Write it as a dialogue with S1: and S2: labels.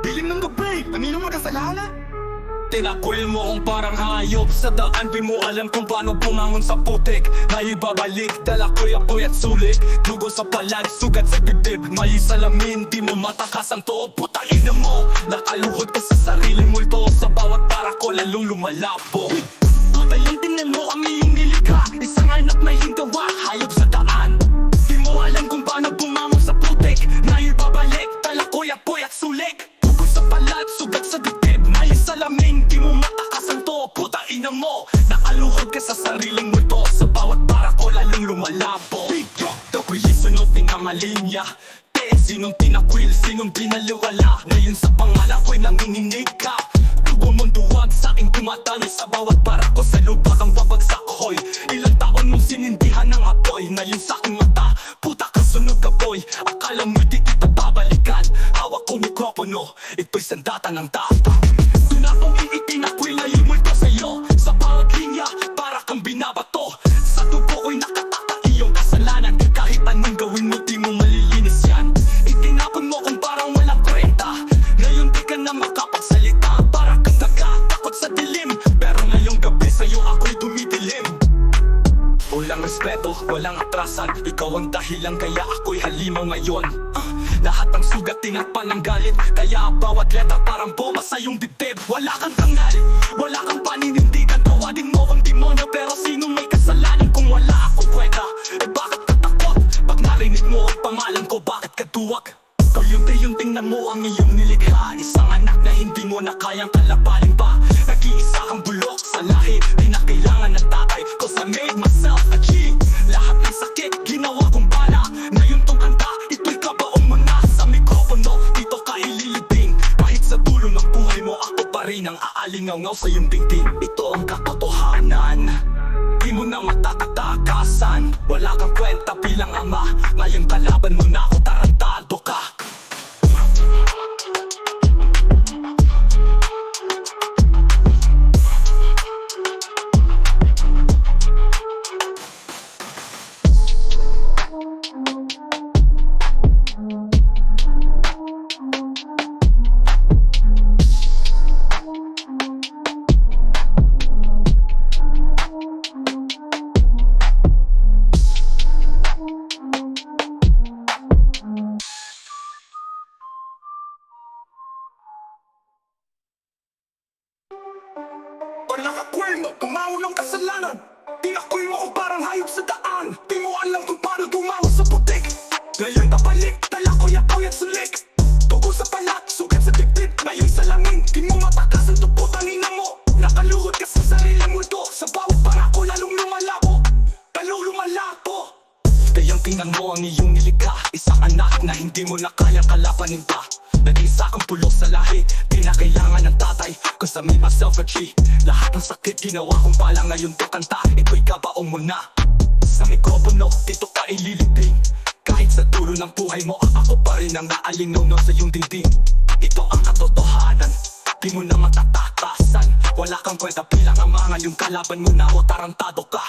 S1: Dilim ng gabi, kanino magkasalanan?
S2: Tinakwil mo kung parang hayop sa daan. Di mo alam kung paano bumangon sa putik. May ibabalik, dala ko'y apoy at sulit. Dugo sa palag, sugat sa dibdib. May salamin, di mo matakas ang too. Putangin na mo, nakaluhod ka sa sariling multo. Sa bawat para ko lalong lumalabo. Patalintinan mo ang iyong nilikha. Isang anak may hingawa, hayop sa daan. Di mo alam kung paano bumangon sa putik. May ibabalik, dala ko'y apoy at sulit. Dugo sa palag, sugat sa dibdib. May salamin, di mo matakas ang to. Putain na mo, nakaluhod ka sa sariling multo. Sa bawat para ko lalong lumalabo. Big rock, ako'y sunod pinamalinya. Sinong tinakwil, sinong binaliwala. Ngayon sa pangalan ko'y nanginginig ka. Tubo mong duwag sa'king tumatanay. Sa bawat para ko sa lupa kang babagsak hoy. Ilang taon mong sinindihan ng apoy. Ngayon sa'king mata, puta ka sunog ka boy. Akala mo di kita babalikan. Hawak kong mikropono, ito'y sandata ng tapang. Doon akong iitinakwil na yung multo sa'yo. Sa bawat linya, para kang binabato. Sa tubo ko'y nakatata iyong kasalanan. Kahit anong gawin mo, di mo malilinis yan. Itinapon mo kung parang walang kwenta. Ngayon di ka na makapagsalita. Para kang nagkatakot sa dilim. Pero ngayong gabi sa'yo ako'y dumidilim. Walang respeto, walang atrasan. Ikaw ang dahilan kaya ako'y halimaw ngayon. Lahat ng sugat tinakpan ng galit. Kaya bawat letra parang bomba sa iyong dibdib. Wala kang tangal, wala kang paninindigan. Tawadin mo ang demonyo pero sino may kasalanan? Kung wala ako pweda, eh bakit ka takot? Pag narinig mo ang pangalan ko, bakit ka tuwag? Yung tingnan mo ang iyong nilikha. Isang anak na hindi mo na kayang kalabanin pa. Nag-iisa kang bulok sa lahi. Di na kailangan ng tatay, cause I made myself a G. Lahat ng sakit, ginawa kong bala. Ngayon tong kanta, ito'y kabaong mo na. Sa mikropono, dito ka ililibing. Kahit sa dulo ng buhay mo, ako pa rin ang aalingaw-ngaw sa iyong dingding. Ito ang katotohanan, di mo na matatakasan. Wala kang kwenta bilang ama. Ngayong kalaban mo na ako, tarantado ka.
S1: Walang akwil mo, tumaw ng kasalanan. Tinakwil mo ko parang hayop sa daan. Di mo alam kung paano tumawa sa putik. Ngayon tapalik, dala ko'y apoy at sulik. Tugo sa palat, sugat sa dibdib. Ngayon sa langin, di mo matakas ang tupo, tangina mo. Nakaluhod ka sa sariling multo. Sa bawat para ko lalong lumalabo. Lalong lumalabo. Kayang tingnan mo ang iyong nilikha. Isang anak na hindi mo na kayang kalabanin pa. Nag-isa kang pulok sa lahi. Di na kailangan ng tatay, cause I made myself a G. Lahat ng sakit ginawa kong pala. Ngayon to kanta, ito'y kabaong mo na. Sa mikropono, dito ka ililibing. Kahit sa dulo ng buhay mo, ako pa rin ang naalingaw-ngaw sa iyong dingding. Ito ang katotohanan, di mo na matatakasan. Wala kang kwenta bilang ama. Ngayong kalaban mo na ako, tarantado ka.